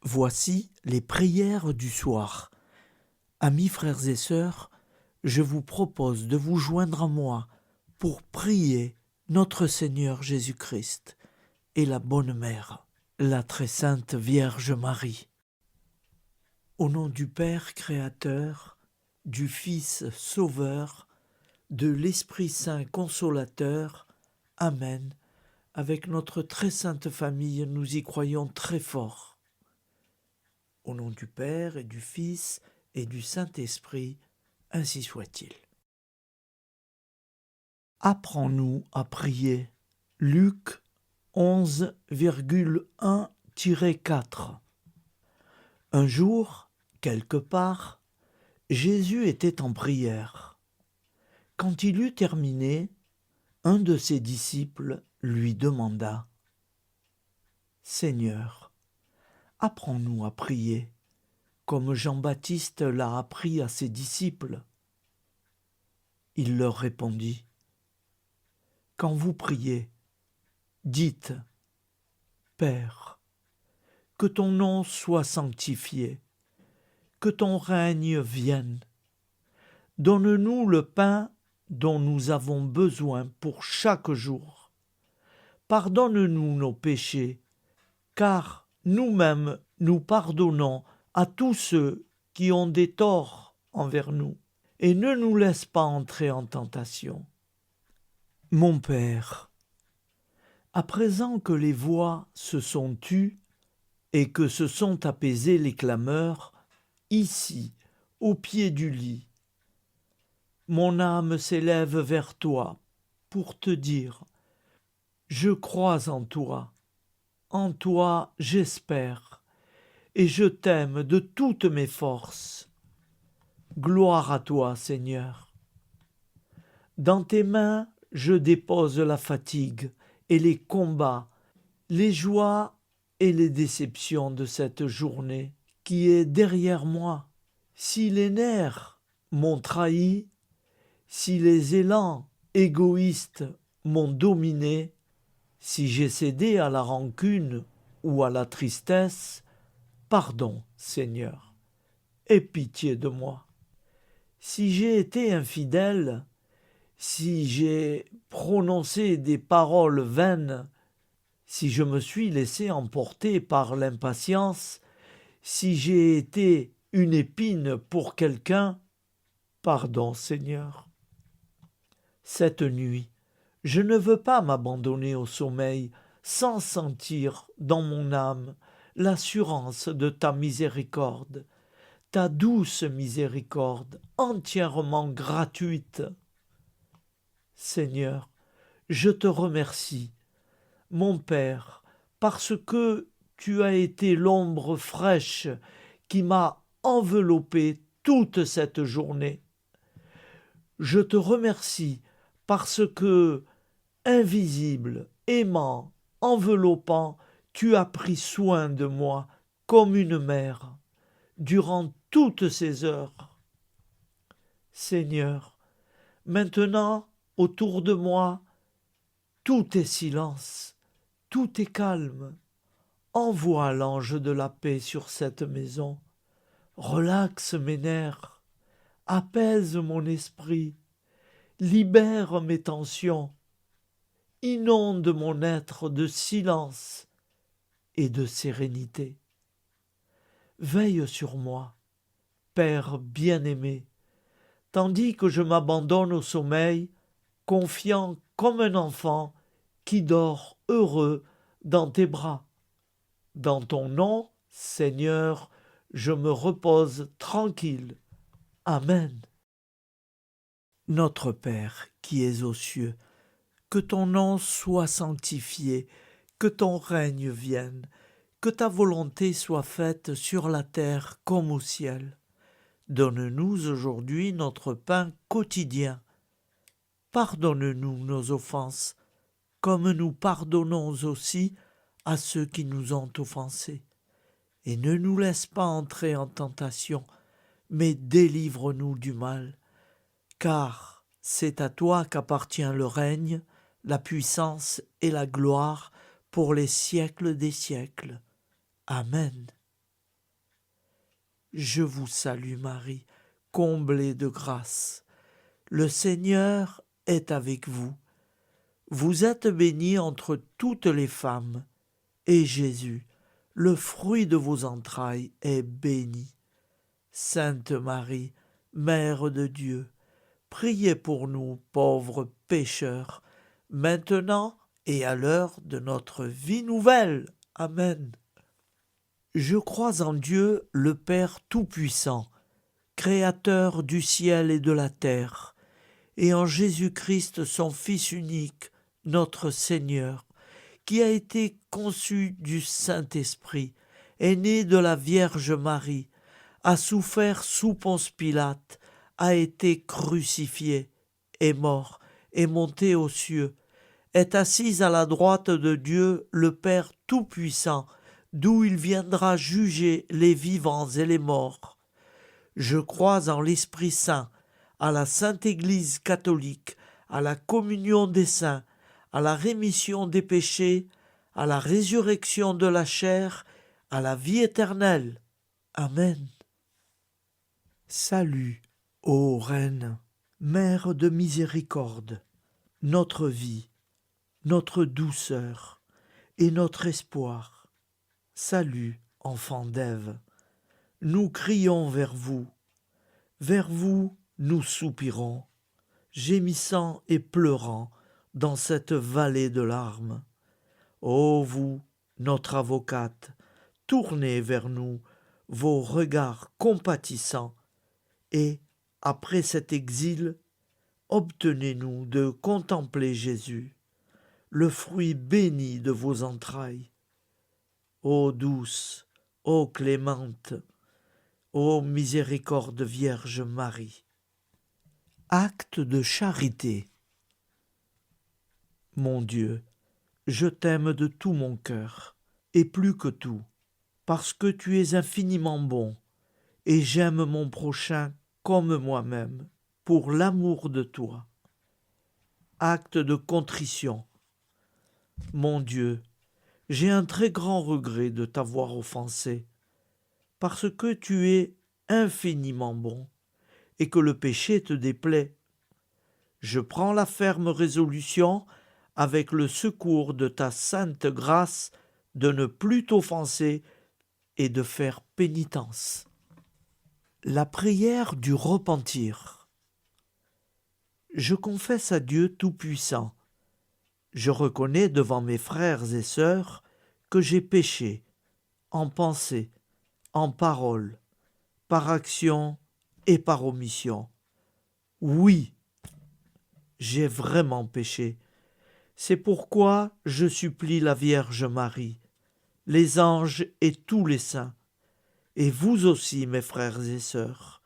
Voici les prières du soir. Amis frères et sœurs, je vous propose de vous joindre à moi pour prier notre Seigneur Jésus-Christ et la Bonne Mère, la très sainte Vierge Marie. Au nom du Père Créateur, du Fils Sauveur, de l'Esprit Saint Consolateur. Amen. Avec notre très sainte famille, nous y croyons très fort. Au nom du Père et du Fils et du Saint-Esprit, ainsi soit-il. Apprends-nous à prier. Luc 11,1-4. Un jour, quelque part, Jésus était en prière. Quand il eut terminé, un de ses disciples lui demanda « Seigneur, apprends-nous à prier, comme Jean-Baptiste l'a appris à ses disciples. » Il leur répondit « Quand vous priez, dites « Père, que ton nom soit sanctifié, que ton règne vienne. Donne-nous le pain dont nous avons besoin pour chaque jour. Pardonne-nous nos péchés, car nous-mêmes nous pardonnons à tous ceux qui ont des torts envers nous, et ne nous laisse pas entrer en tentation. » Mon Père, à présent que les voix se sont tues et que se sont apaisées les clameurs, ici, au pied du lit, mon âme s'élève vers toi pour te dire « Je crois en toi j'espère, et je t'aime de toutes mes forces. Gloire à toi, Seigneur. Dans tes mains, je dépose la fatigue et les combats, les joies et les déceptions de cette journée qui est derrière moi. Si les nerfs m'ont trahi, si les élans égoïstes m'ont dominé, si j'ai cédé à la rancune ou à la tristesse, pardon, Seigneur, aie pitié de moi. Si j'ai été infidèle, si j'ai prononcé des paroles vaines, si je me suis laissé emporter par l'impatience, si j'ai été une épine pour quelqu'un, pardon, Seigneur. Cette nuit, je ne veux pas m'abandonner au sommeil sans sentir dans mon âme l'assurance de ta miséricorde, ta douce miséricorde entièrement gratuite. Seigneur, je te remercie, mon Père, parce que tu as été l'ombre fraîche qui m'a enveloppé toute cette journée. Je te remercie parce que, invisible, aimant, enveloppant, tu as pris soin de moi comme une mère durant toutes ces heures. Seigneur, maintenant, autour de moi, tout est silence, tout est calme. Envoie l'ange de la paix sur cette maison. Relaxe mes nerfs, apaise mon esprit, libère mes tensions, inonde mon être de silence et de sérénité. Veille sur moi, Père bien-aimé, tandis que je m'abandonne au sommeil, confiant comme un enfant qui dort heureux dans tes bras. Dans ton nom, Seigneur, je me repose tranquille. Amen. Notre Père qui es aux cieux, que ton nom soit sanctifié, que ton règne vienne, que ta volonté soit faite sur la terre comme au ciel. Donne-nous aujourd'hui notre pain quotidien. Pardonne-nous nos offenses, comme nous pardonnons aussi à ceux qui nous ont offensés. Et ne nous laisse pas entrer en tentation, mais délivre-nous du mal. Car c'est à toi qu'appartient le règne, la puissance et la gloire pour les siècles des siècles. Amen. Je vous salue Marie, comblée de grâce. Le Seigneur est avec vous. Vous êtes bénie entre toutes les femmes, et Jésus, le fruit de vos entrailles, est béni. Sainte Marie, Mère de Dieu, priez pour nous pauvres pécheurs, maintenant et à l'heure de notre vie nouvelle. Amen. Je crois en Dieu, le Père Tout-Puissant, Créateur du ciel et de la terre, et en Jésus-Christ, son Fils unique, notre Seigneur, qui a été conçu du Saint-Esprit, est né de la Vierge Marie, a souffert sous Ponce Pilate, a été crucifié, est mort, est monté aux cieux, est assis à la droite de Dieu, le Père Tout-Puissant, d'où il viendra juger les vivants et les morts. Je crois en l'Esprit Saint, à la Sainte Église catholique, à la communion des saints, à la rémission des péchés, à la résurrection de la chair, à la vie éternelle. Amen. Salut, ô Reine, Mère de miséricorde, notre vie, notre douceur et notre espoir. Salut, enfant d'Ève, nous crions vers vous nous soupirons, gémissant et pleurant dans cette vallée de larmes. Ô vous, notre avocate, tournez vers nous vos regards compatissants, et, après cet exil, obtenez-nous de contempler Jésus, le fruit béni de vos entrailles. Ô douce, ô clémente, ô miséricorde Vierge Marie. Acte de charité. Mon Dieu, je t'aime de tout mon cœur, et plus que tout, parce que tu es infiniment bon, et j'aime mon prochain comme moi-même, pour l'amour de toi. Acte de contrition. Mon Dieu, j'ai un très grand regret de t'avoir offensé, parce que tu es infiniment bon, et que le péché te déplaît. Je prends la ferme résolution, avec le secours de ta sainte grâce, de ne plus t'offenser et de faire pénitence. La prière du repentir. Je confesse à Dieu Tout-Puissant. Je reconnais devant mes frères et sœurs que j'ai péché, en pensée, en parole, par action et par omission. Oui, j'ai vraiment péché. C'est pourquoi je supplie la Vierge Marie, les anges et tous les saints, et vous aussi, mes frères et sœurs,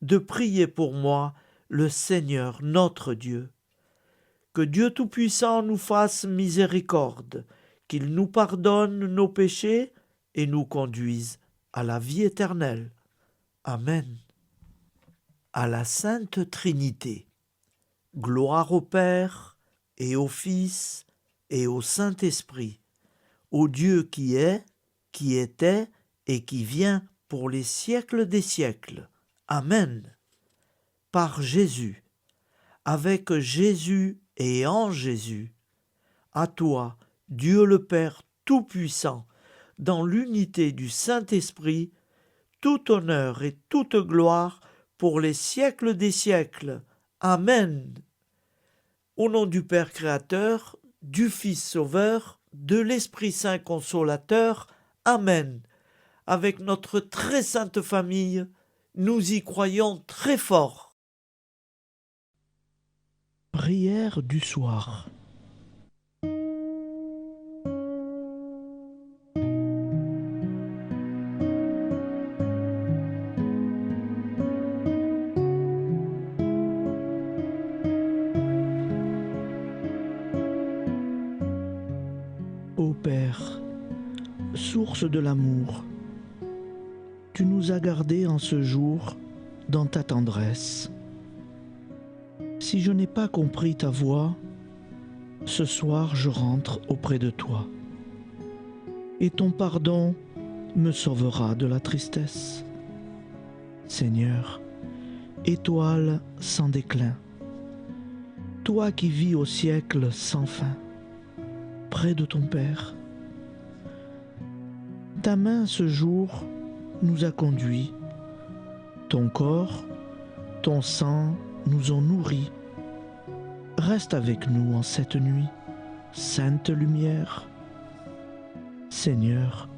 de prier pour moi le Seigneur notre Dieu. Que Dieu Tout-Puissant nous fasse miséricorde, qu'il nous pardonne nos péchés et nous conduise à la vie éternelle. Amen. À la Sainte Trinité. Gloire au Père et au Fils et au Saint-Esprit, au Dieu qui est, qui était et qui vient pour les siècles des siècles. Amen. Par Jésus, avec Jésus et en Jésus, à toi, Dieu le Père Tout-Puissant, dans l'unité du Saint-Esprit, tout honneur et toute gloire pour les siècles des siècles. Amen. Au nom du Père Créateur, du Fils Sauveur, de l'Esprit Saint Consolateur. Amen. Avec notre très sainte famille, nous y croyons très fort. Prière du soir. Ô Père, source de l'amour, tu nous as gardés en ce jour dans ta tendresse. Si je n'ai pas compris ta voix, ce soir je rentre auprès de toi, et ton pardon me sauvera de la tristesse. Seigneur, étoile sans déclin, toi qui vis au siècle sans fin, près de ton Père, ta main ce jour nous a conduits, ton corps, ton sang nous ont nourris. Reste avec nous en cette nuit, sainte lumière. Seigneur,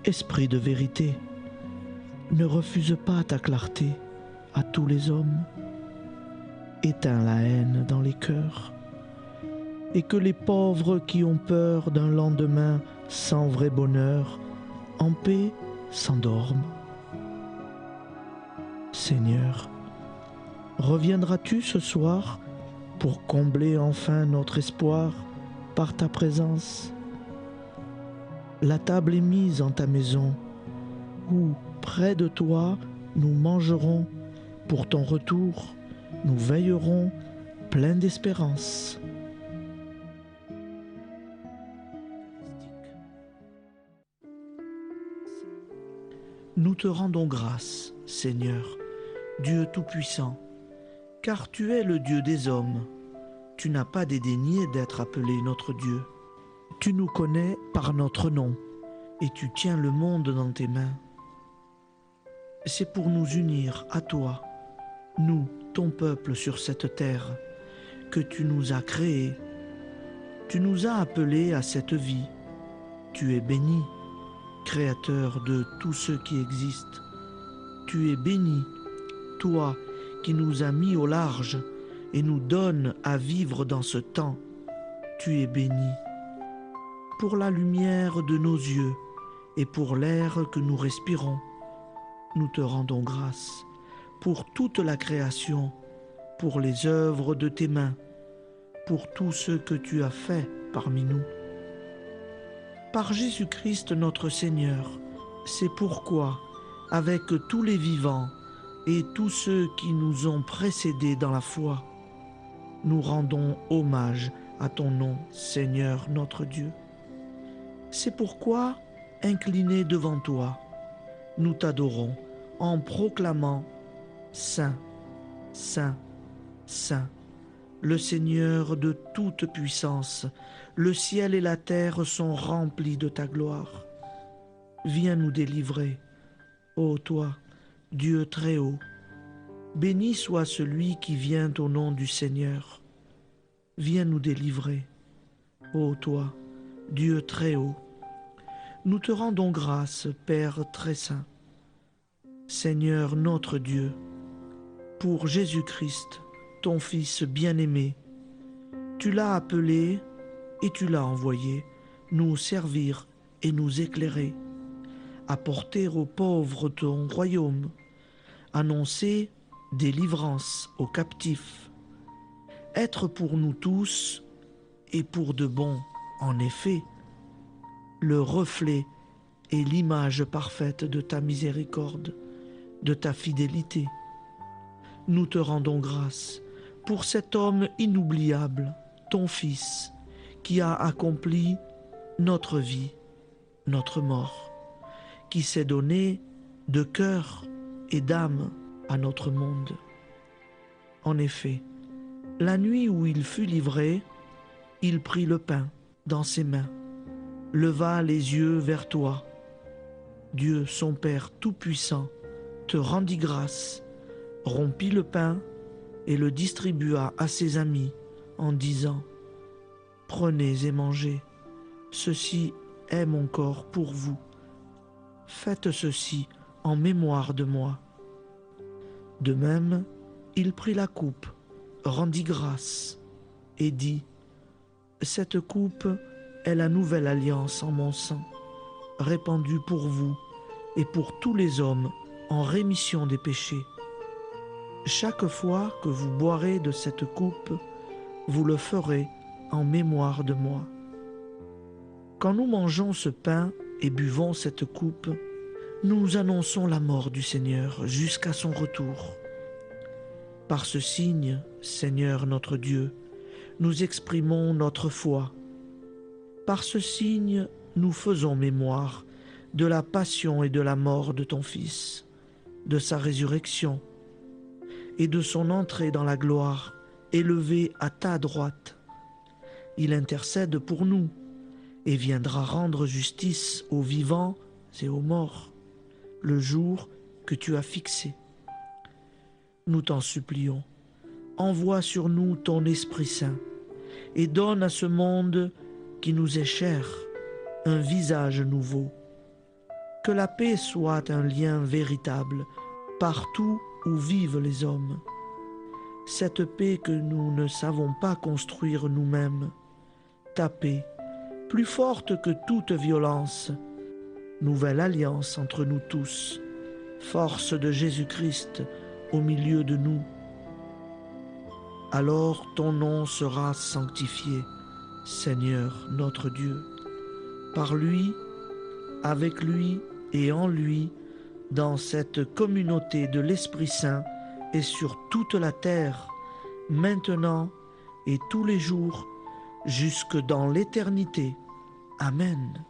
esprit de vérité, ne refuse pas ta clarté à tous les hommes. Éteins la haine dans les cœurs, et que les pauvres qui ont peur d'un lendemain sans vrai bonheur, en paix s'endorment. Seigneur, reviendras-tu ce soir pour combler enfin notre espoir par ta présence? La table est mise en ta maison, où, près de toi, nous mangerons. Pour ton retour, nous veillerons pleins d'espérance. Nous te rendons grâce, Seigneur, Dieu Tout-Puissant, car tu es le Dieu des hommes. Tu n'as pas dédaigné d'être appelé notre Dieu. Tu nous connais par notre nom, et tu tiens le monde dans tes mains. C'est pour nous unir à toi, nous, ton peuple sur cette terre, que tu nous as créés. Tu nous as appelés à cette vie. Tu es béni, Créateur de tous ceux qui existent. Tu es béni, toi qui nous as mis au large et nous donnes à vivre dans ce temps. Tu es béni. Pour la lumière de nos yeux et pour l'air que nous respirons, nous te rendons grâce. Pour toute la création, pour les œuvres de tes mains, pour tout ce que tu as fait parmi nous. Par Jésus-Christ notre Seigneur, c'est pourquoi, avec tous les vivants et tous ceux qui nous ont précédés dans la foi, nous rendons hommage à ton nom, Seigneur notre Dieu. C'est pourquoi, inclinés devant toi, nous t'adorons en proclamant « Saint, Saint, Saint ». Le Seigneur de toute puissance, le ciel et la terre sont remplis de ta gloire. Viens nous délivrer, ô toi, Dieu très haut. Béni soit celui qui vient au nom du Seigneur. Viens nous délivrer, ô toi, Dieu très haut. Nous te rendons grâce, Père très saint. Seigneur notre Dieu, pour Jésus-Christ, ton Fils bien-aimé, tu l'as appelé et tu l'as envoyé nous servir et nous éclairer, apporter aux pauvres ton royaume, annoncer délivrance aux captifs, être pour nous tous et pour de bon, en effet, le reflet et l'image parfaite de ta miséricorde, de ta fidélité. Nous te rendons grâce pour cet homme inoubliable, ton Fils, qui a accompli notre vie, notre mort, qui s'est donné de cœur et d'âme à notre monde. En effet, la nuit où il fut livré, il prit le pain dans ses mains, leva les yeux vers toi. Dieu, son Père tout-puissant, te rendit grâce, rompit le pain et le distribua à ses amis en disant « Prenez et mangez, ceci est mon corps pour vous. Faites ceci en mémoire de moi. » De même, il prit la coupe, rendit grâce et dit « Cette coupe est la nouvelle alliance en mon sang, répandue pour vous et pour tous les hommes en rémission des péchés. Chaque fois que vous boirez de cette coupe, vous le ferez en mémoire de moi. Quand nous mangeons ce pain et buvons cette coupe, nous annonçons la mort du Seigneur jusqu'à son retour. Par ce signe, Seigneur notre Dieu, nous exprimons notre foi. Par ce signe, nous faisons mémoire de la passion et de la mort de ton Fils. de sa résurrection et de son entrée dans la gloire, élevé à ta droite. Il intercède pour nous et viendra rendre justice aux vivants et aux morts, le jour que tu as fixé. Nous t'en supplions, envoie sur nous ton Esprit Saint et donne à ce monde qui nous est cher un visage nouveau. Que la paix soit un lien véritable partout où vivent les hommes. Cette paix que nous ne savons pas construire nous-mêmes, ta paix, plus forte que toute violence, nouvelle alliance entre nous tous, force de Jésus-Christ au milieu de nous. Alors ton nom sera sanctifié, Seigneur notre Dieu, par lui, avec lui et en lui, dans cette communauté de l'Esprit Saint et sur toute la terre, maintenant et tous les jours, jusque dans l'éternité. Amen.